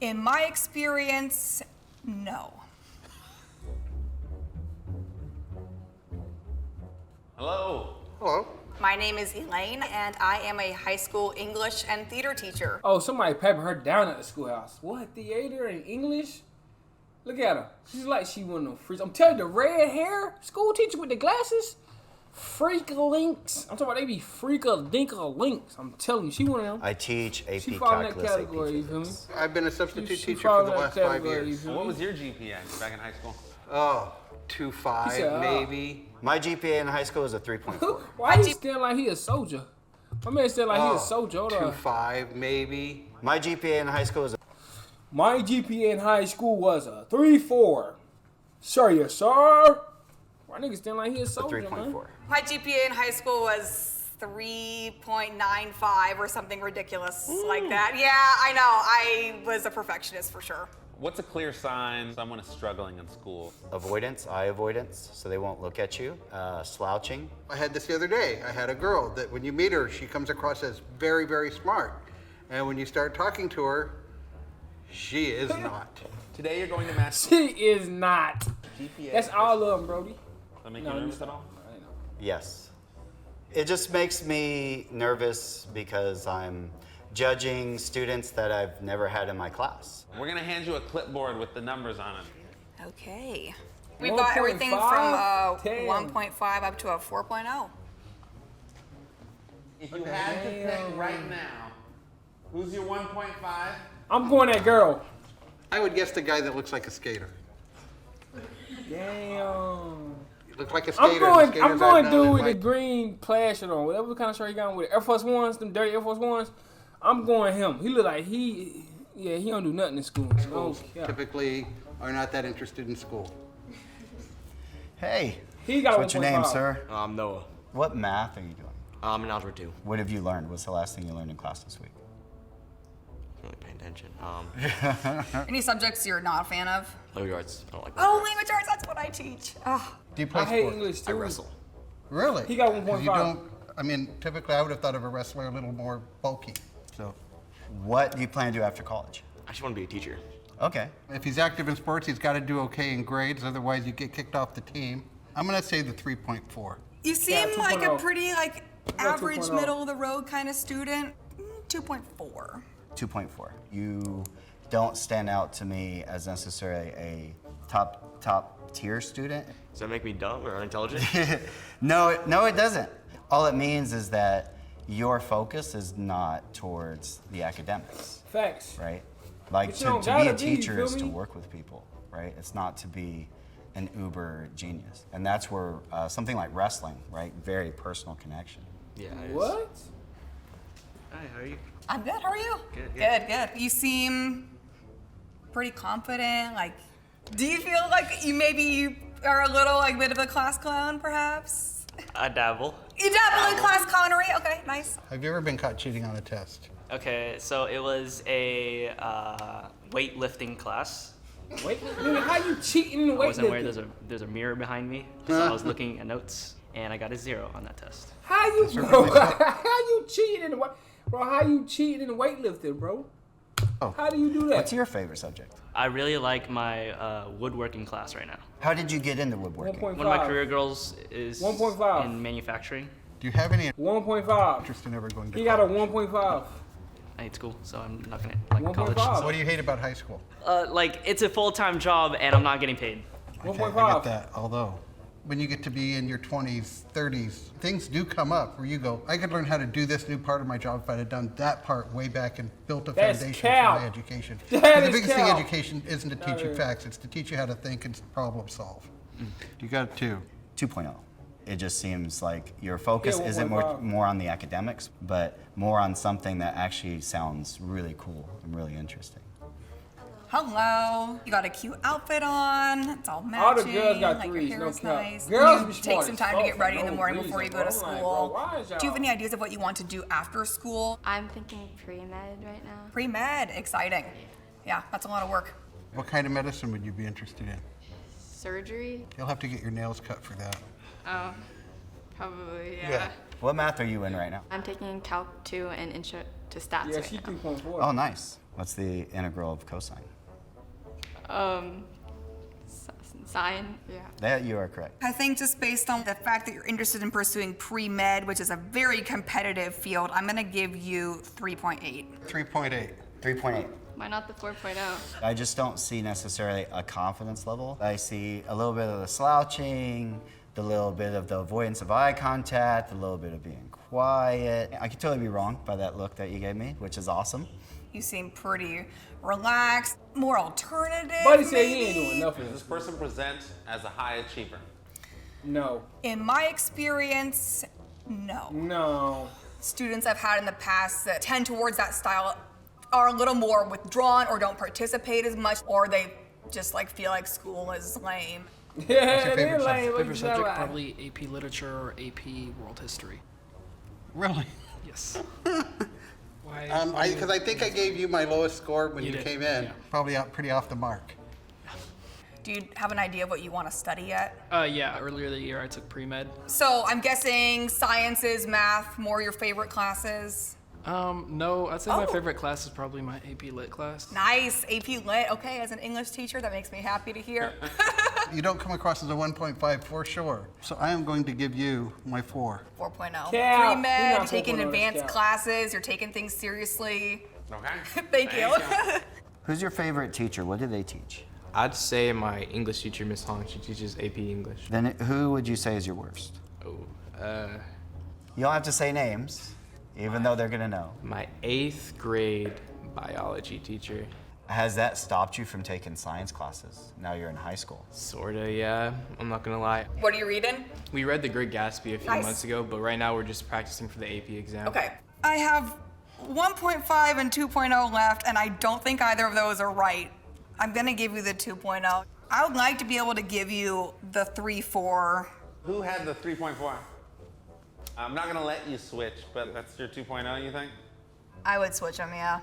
In my experience, no. Hello. Hello. My name is Elaine, and I am a high school English and theater teacher. Oh, somebody peppered her down at the schoolhouse. What, theater and English? Look at her. She's like she one of them freaks. I'm telling you, the red hair, school teacher with the glasses, freak-a-links. I'm talking about they be freak-a-dink-a-links. I'm telling you, she one of them. I teach AP She fall in that calculus, category, AP you feel me? physics. I've been a substitute She teacher fall for in the that last 5 category, you years. feel What me? was your GPA back in high school? Oh, 2.5 He said, maybe. My GPA in high school was a 3.4. Why he stand like he a soldier? My man stand like he a soldier. Hold on. 2.5 maybe. My GPA in high school was a My GPA in high school was a 3.4. Sir, yes, sir. Why nigga stand like he a soldier, man? 3.4. My GPA in high school was 3.95 or something ridiculous like that. Yeah, I know. I was a perfectionist for sure. What's a clear sign someone is struggling in school? Avoidance, eye avoidance, so they won't look at you. Slouching. I had this the other day. I had a girl that when you meet her, she comes across as very, very smart. And when you start talking to her, she is not. Today you're going to math. She is not. GPA. That's all of them, Brody. Does that make No, you nervous at all? Yes. It just makes me nervous because I'm judging students that I've never had in my class. We're gonna hand you a clipboard with the numbers on it. Okay. We've got everything from 1.5? 1.5 up to a 4.0. If you had to pick right now, who's your 1.5? I'm going that girl. I would guess the guy that looks like a skater. Damn. You look like a skater. I'm and skaters going I've dude known with in the my- green plaid shirt on. Whatever kind of shirt he got on with. Air Force Ones, them dirty Air Force Ones. I'm going him. He look like he don't do nothing in school. schools Yeah. typically are not that interested in school. Hey, He got what's your name, 1.5. sir? I'm Noah. What math are you doing? I'm in Algebra 2. What have you learned? What's the last thing you learned in class this week? I'm really paying attention. Any subjects you're not a fan of? Language arts. I don't like Oh, language arts. language arts, that's what I teach. Oh, Do you play I hate sports? English I too. wrestle. Really? He got 'Cause 1.5. You don't. I mean, typically I would have thought of a wrestler a little more bulky. So, What do you plan to do after college? I just want to be a teacher. Okay. if he's active in sports, he's got to do okay in grades. Otherwise, you get kicked off the team. I'm gonna say the 3.4. you seem like a 2.0. pretty average 2.0. middle of the road kind of student. 2.4. 2.4. You don't stand out to me as necessarily a top tier student. Does that make me dumb or unintelligent? No, it doesn't. All it means is that your focus is not towards the academics, Facts. right? Like But you don't to be gotta a be, you teacher feel is to me? work with people, right? It's not to be an uber genius. And that's where something like wrestling, right? Very personal connection. Yeah. it is. What? Hi, how are you? I'm good. How are you? Good, Good. You seem pretty confident. Do you feel like you are a little bit of a class clown, perhaps? I dabble. You dabble in class clownery. Okay, nice. Have you ever been caught cheating on a test? Okay, so it was a weightlifting class. Wait, nigga, how you cheating? I wasn't aware Weightlifting? there's a mirror behind me, so I was looking at notes, and I got a 0 on that test. How you, bro? How you cheating in the bro? How you cheating in weightlifting, bro? Oh. How do you do that? What's your favorite subject? I really like my woodworking class right now. How did you get into woodworking? 1.5. One of my career goals is 1.5. in manufacturing. Do you have any 1.5. interest in ever going to He got a college? 1.5. I hate school, so I'm not gonna like 1.5. college. What do you hate about high school? It's a full-time job, and I'm not getting paid. Okay, 1.5. I get that. Although, when you get to be in your 20s, 30s, things do come up where you go, I could learn how to do this new part of my job if I'd have done that part way back and built a That's foundation cap. for my education. That the is biggest thing cap. education isn't to teach you is. facts, it's to teach you how to think and problem solve. You got 2. 2.0. It just seems like your focus Yeah, isn't 1.5. more on the academics, but more on something that actually sounds really cool and really interesting. Hello. You got a cute outfit on. It's all matching. All the girls got Your threes, hair no is cap. nice. Girls you be take smart some as time to fuck get ready for in the no morning reason, before you go bro. to I'm like, school. bro, why is Do you have y'all- any ideas of what you want to do after school? I'm thinking pre-med right now. Pre-med, exciting. Yeah, that's a lot of work. What kind of medicine would you be interested in? Surgery? You'll have to get your nails cut for that. Oh, probably, Yeah. What math are you in right now? I'm taking Calc 2 and Intro to Stats Yeah, right she now. 3.4. Oh, nice. What's the integral of cosine? Sine. Yeah. That you are correct. I think just based on the fact that you're interested in pursuing pre-med, which is a very competitive field, I'm gonna give you 3.8. 3.8. 3.8. Why not the 4.0? I just don't see necessarily a confidence level. I see a little bit of the slouching, the little bit of the avoidance of eye contact, a little bit of being quiet. I could totally be wrong by that look that you gave me, which is awesome. You seem pretty relaxed, more alternative. Buddy said he maybe. ain't doing nothing. Does this person present as a high achiever? No. In my experience, no. No. Students I've had in the past that tend towards that style are a little more withdrawn or don't participate as much, or they just like feel like school is lame. Yeah, your they're favorite lame. What Favorite you subject, talking about? probably AP Literature or AP World History. Really? Yes. Why? Because I think I gave you my lowest score when you did, came in. yeah. Probably pretty off the mark. Do you have an idea of what you want to study yet? Yeah, earlier the year I took pre-med. So I'm guessing sciences, math, more your favorite classes. No, I'd say my Oh. favorite class is probably my AP Lit class. Nice, AP Lit. Okay, as an English teacher, that makes me happy to hear. You don't come across as a 1.5 for sure. So I am going to give you my 4. 4.0. Cal, you're Pre-med, not you're taking 4.0, advanced Cal. classes, you're taking things seriously. Okay. Thank you. Who's your favorite teacher? What do they teach? I'd say my English teacher, Miss Hong. She teaches AP English. Then who would you say is your worst? Oh, You don't have to say names, even though they're gonna know. my 8th grade biology teacher. Has that stopped you from taking science classes? Now you're in high school. Sorta, yeah. I'm not gonna lie. What are you reading? We read The Great Gatsby a few Nice. months ago, but right now we're just practicing for the AP exam. Okay. I have 1.5 and 2.0 left, and I don't think either of those are right. I'm gonna give you the 2.0. I would like to be able to give you the 3.4. Who had the 3.4? I'm not gonna let you switch, but that's your 2.0, you think? I would switch them, yeah.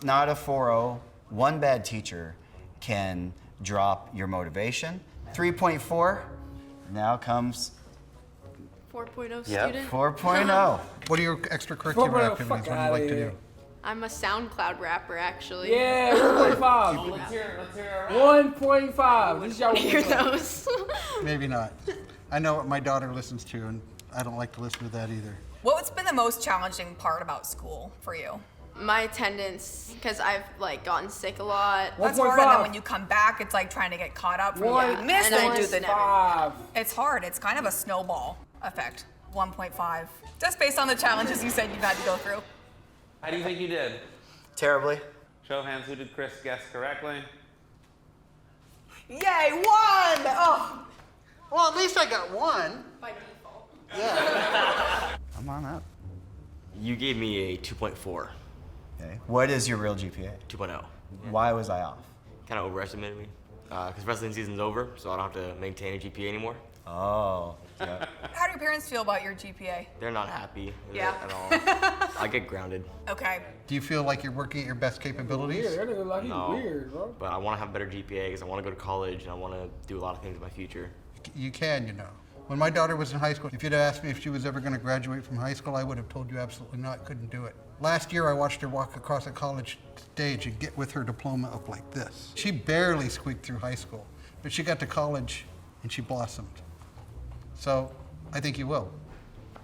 Not a 4.0. One bad teacher can drop your motivation. 3.4. Now comes 4.0 yep, student. 4.0. What are your extracurricular 4.0, activities? fuck What do you outta like to here. do? I'm a SoundCloud rapper, actually. Yeah, 1.5. Let's hear it. 1.5. This is y'all Hear 1.5. those. Maybe not. I know what my daughter listens to, and I don't like to listen to that either. What's been the most challenging part about school for you? My attendance, because I've like gotten sick a lot. That's hard, and then 1.5. when you come back, it's like trying to get caught up from One- what you missed and and I do just the never- 5. It's hard. It's kind of a snowball effect. 1.5. Just based on the challenges you said you've had to go through. How do you think you did? Terribly. Show of hands, who did Chris guess correctly? Yay, one! Oh, Well, at least I got 1. By default. Come on up. You gave me a 2.4. Okay. What is your real GPA? 2.0. Why was I off? Kind of overestimated me. Because wrestling season's over, so I don't have to maintain a GPA anymore. Oh. Yeah. how do your parents feel about your GPA? They're not happy with Yeah. it at all. I get grounded. Okay. Do you feel like you're working at your best capabilities? Weird. That nigga like he's No. weird, bro. But I want to have a better GPA because I want to go to college and I want to do a lot of things in my future. You can, you know. When my daughter was in high school, if you'd asked me if she was ever going to graduate from high school, I would have told you absolutely not, couldn't do it. Last year, I watched her walk across a college stage and get with her diploma up like this. She barely squeaked through high school, but she got to college and she blossomed. So I think you will.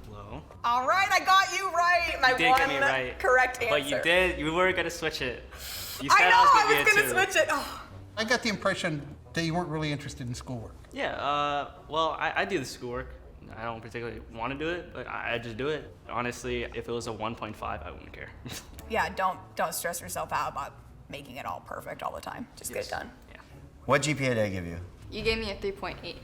Hello. All right, I got you right. My You did one get me right. correct answer. But you were gonna switch it. You I said know, I I was was gonna gonna be a 2. switch it. Oh. I got the impression that you weren't really interested in schoolwork. Yeah, well, I do the schoolwork. I don't particularly want to do it, but I just do it. Honestly, if it was a 1.5, I wouldn't care. Yeah, don't stress yourself out about making it all perfect all the time. Just get it done. Yeah. What GPA did I give you? You gave me a 3.8.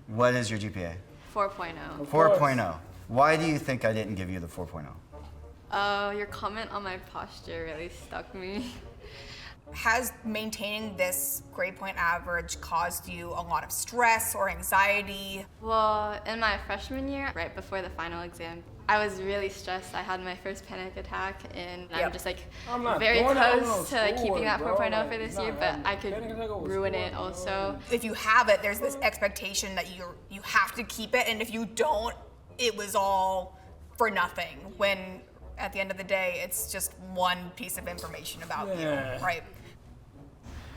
What is your GPA? 4.0. 4.0. Why do you think I didn't give you the 4.0? Your comment on my posture really stuck me. Has maintaining this grade point average caused you a lot of stress or anxiety? Well, in my freshman year, right before the final exam, I was really stressed. I had my first panic attack, and Yep. I'm just like I'm not very doing that on close to keeping schoolwork, that bro. 4.0 Like, for this nah, year, but I could panic attack over ruin it schoolwork, also. If you have it, there's this expectation that you have to keep it, and if you don't, it was all for nothing. When At the end of the day, it's just one piece of information about you, right?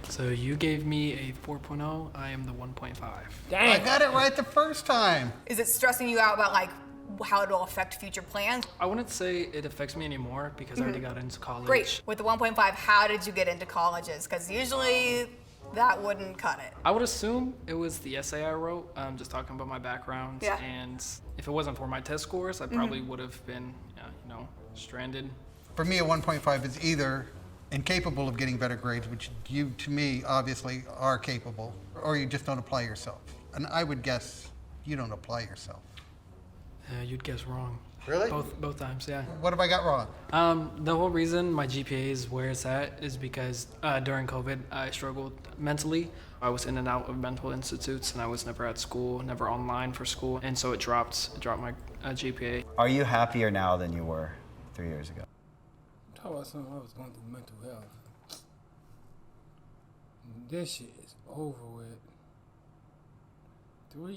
So you gave me a 4.0. I am the 1.5. I got it right the first time. Is it stressing you out about like how it'll affect future plans? I wouldn't say it affects me anymore because I already got into college. Great. With the 1.5, how did you get into colleges? Because usually that wouldn't cut it. I would assume it was the essay I wrote, just talking about my background. Yeah. And if it wasn't for my test scores, I probably would have been, stranded. For me, a 1.5 is either incapable of getting better grades, which you, to me, obviously are capable, or you just don't apply yourself. And I would guess you don't apply yourself. You'd guess wrong. Really? Both times, yeah. What have I got wrong? The whole reason my GPA is where it's at is because during COVID, I struggled mentally. I was in and out of mental institutes, and I was never at school, never online for school, and so it dropped my GPA. Are you happier now than you were 3 years ago? Talk about something I was going through mental health. This shit is over with. 3